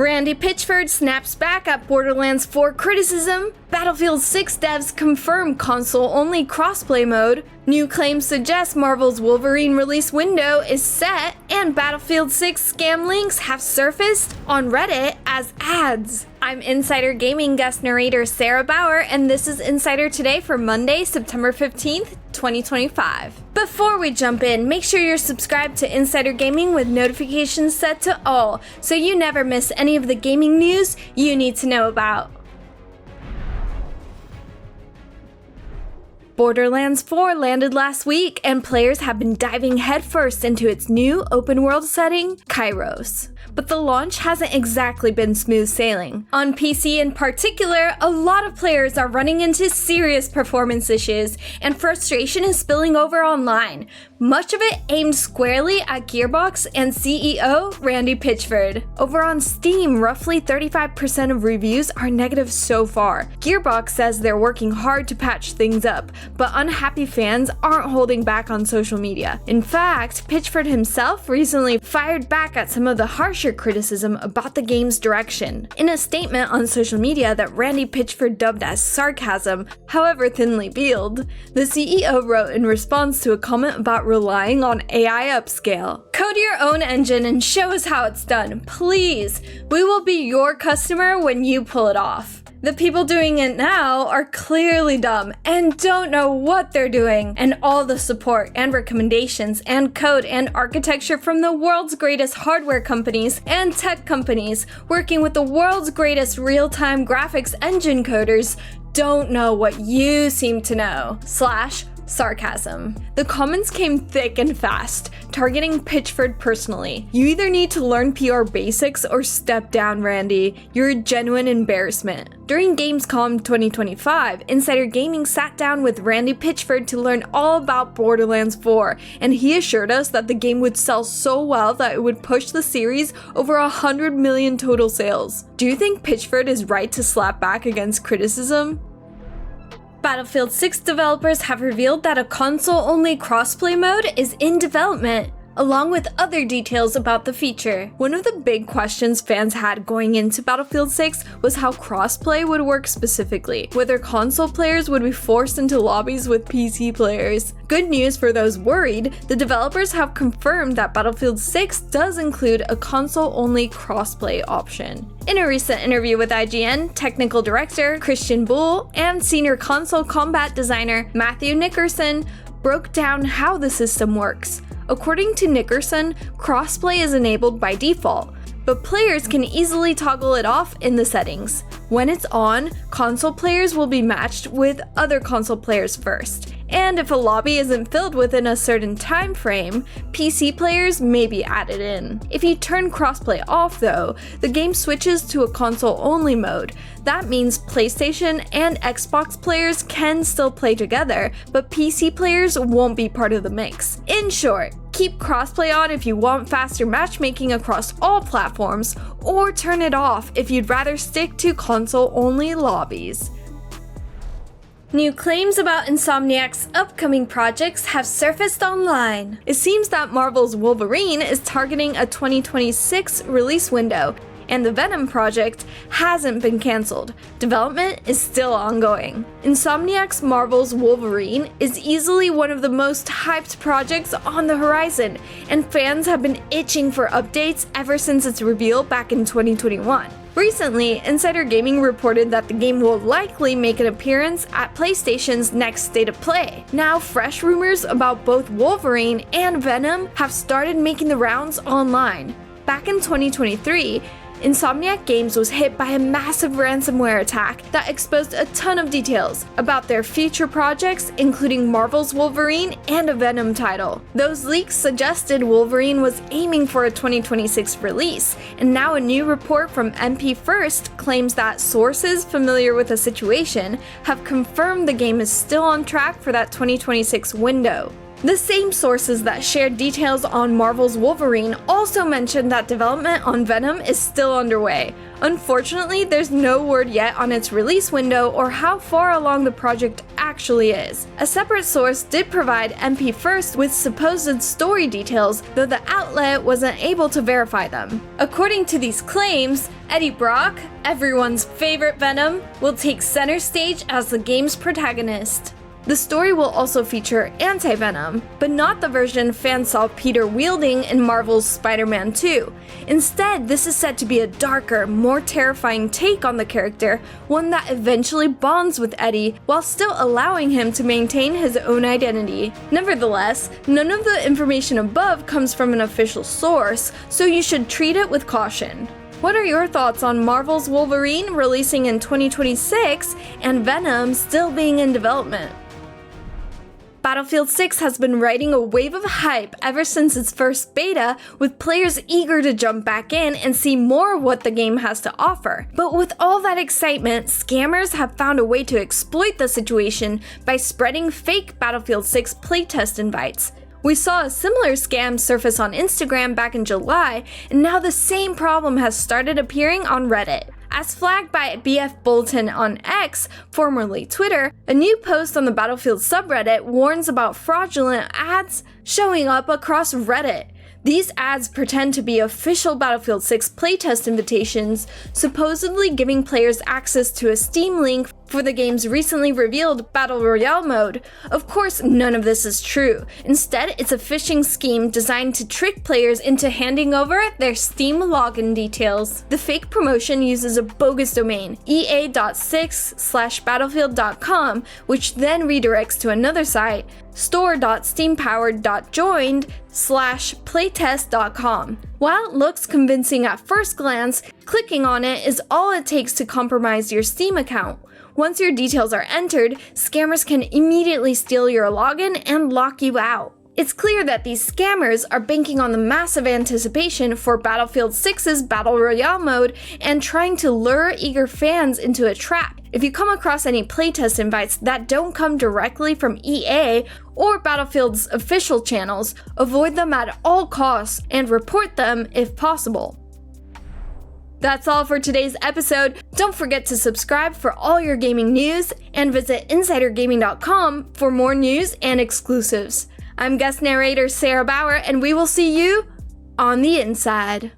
Randy Pitchford snaps back at Borderlands 4 criticism. Battlefield 6 devs confirm console-only crossplay mode. New claims suggest Marvel's Wolverine release window is set, and Battlefield 6 scam links have surfaced on Reddit as ads. I'm Insider Gaming guest narrator Sarah Bauer, and this is Insider Today for Monday, September 15th, 2025. Before we jump in, make sure you're subscribed to Insider Gaming with notifications set to all, so you never miss any of the gaming news you need to know about. Borderlands 4 landed last week, and players have been diving headfirst into its new open-world setting, Kairos. But the launch hasn't exactly been smooth sailing. On PC in particular, a lot of players are running into serious performance issues, and frustration is spilling over online, much of it aimed squarely at Gearbox and CEO Randy Pitchford. Over on Steam, roughly 35% of reviews are negative so far. Gearbox says they're working hard to patch things up, but unhappy fans aren't holding back on social media. In fact, Pitchford himself recently fired back at some of the harsher criticism about the game's direction. In a statement on social media that Randy Pitchford dubbed as sarcasm, however thinly veiled, the CEO wrote in response to a comment about relying on AI upscale. Code your own engine and show us how it's done, please. We will be your customer when you pull it off. The people doing it now are clearly dumb and don't know what they're doing, and all the support and recommendations and code and architecture from the world's greatest hardware companies and tech companies working with the world's greatest real-time graphics engine coders don't know what you seem to know. Sarcasm. The comments came thick and fast, targeting Pitchford personally. You either need to learn PR basics or step down, Randy. You're a genuine embarrassment. During Gamescom 2025, Insider Gaming sat down with Randy Pitchford to learn all about Borderlands 4, and he assured us that the game would sell so well that it would push the series over 100 million total sales. Do you think Pitchford is right to slap back against criticism? Battlefield 6 developers have revealed that a console-only crossplay mode is in development, along with other details about the feature. One of the big questions fans had going into Battlefield 6 was how crossplay would work specifically, whether console players would be forced into lobbies with PC players. Good news for those worried, the developers have confirmed that Battlefield 6 does include a console-only crossplay option. In a recent interview with IGN, technical director Christian Bull and senior console combat designer Matthew Nickerson broke down how the system works. According to Nickerson, crossplay is enabled by default, but players can easily toggle it off in the settings. When it's on, console players will be matched with other console players first, and if a lobby isn't filled within a certain time frame, PC players may be added in. If you turn crossplay off though, the game switches to a console-only mode. That means PlayStation and Xbox players can still play together, but PC players won't be part of the mix. In short, keep crossplay on if you want faster matchmaking across all platforms, or turn it off if you'd rather stick to console-only lobbies. New claims about Insomniac's upcoming projects have surfaced online. It seems that Marvel's Wolverine is targeting a 2026 release window, and the Venom project hasn't been cancelled. Development is still ongoing. Insomniac's Marvel's Wolverine is easily one of the most hyped projects on the horizon, and fans have been itching for updates ever since its reveal back in 2021. Recently, Insider Gaming reported that the game will likely make an appearance at PlayStation's next State of Play. Now, fresh rumors about both Wolverine and Venom have started making the rounds online. Back in 2023, Insomniac Games was hit by a massive ransomware attack that exposed a ton of details about their future projects, including Marvel's Wolverine and a Venom title. Those leaks suggested Wolverine was aiming for a 2026 release, and now a new report from MP 4's claims that sources familiar with the situation have confirmed the game is still on track for that 2026 window. The same sources that shared details on Marvel's Wolverine also mentioned that development on Venom is still underway. Unfortunately, there's no word yet on its release window or how far along the project actually is. A separate source did provide MP First with supposed story details, though the outlet wasn't able to verify them. According to these claims, Eddie Brock, everyone's favorite Venom, will take center stage as the game's protagonist. The story will also feature Anti-Venom, but not the version fans saw Peter wielding in Marvel's Spider-Man 2. Instead, this is said to be a darker, more terrifying take on the character, one that eventually bonds with Eddie while still allowing him to maintain his own identity. Nevertheless, none of the information above comes from an official source, so you should treat it with caution. What are your thoughts on Marvel's Wolverine releasing in 2026 and Venom still being in development? Battlefield 6 has been riding a wave of hype ever since its first beta, with players eager to jump back in and see more of what the game has to offer. But with all that excitement, scammers have found a way to exploit the situation by spreading fake Battlefield 6 playtest invites. We saw a similar scam surface on Instagram back in July, and now the same problem has started appearing on Reddit. As flagged by BF Bulletin on X, formerly Twitter, a new post on the Battlefield subreddit warns about fraudulent ads showing up across Reddit. These ads pretend to be official Battlefield 6 playtest invitations, supposedly giving players access to a Steam link for the game's recently revealed Battle Royale mode. Of course, none of this is true. Instead, it's a phishing scheme designed to trick players into handing over their Steam login details. The fake promotion uses a bogus domain, ea.6/battlefield.com, which then redirects to another site, store.steampowered.joined/playtest.com. While it looks convincing at first glance, clicking on it is all it takes to compromise your Steam account. Once your details are entered, scammers can immediately steal your login and lock you out. It's clear that these scammers are banking on the massive anticipation for Battlefield 6's Battle Royale mode and trying to lure eager fans into a trap. If you come across any playtest invites that don't come directly from EA or Battlefield's official channels, avoid them at all costs and report them if possible. That's all for today's episode. Don't forget to subscribe for all your gaming news and visit insidergaming.com for more news and exclusives. I'm guest narrator Sarah Bauer, and we will see you on the inside.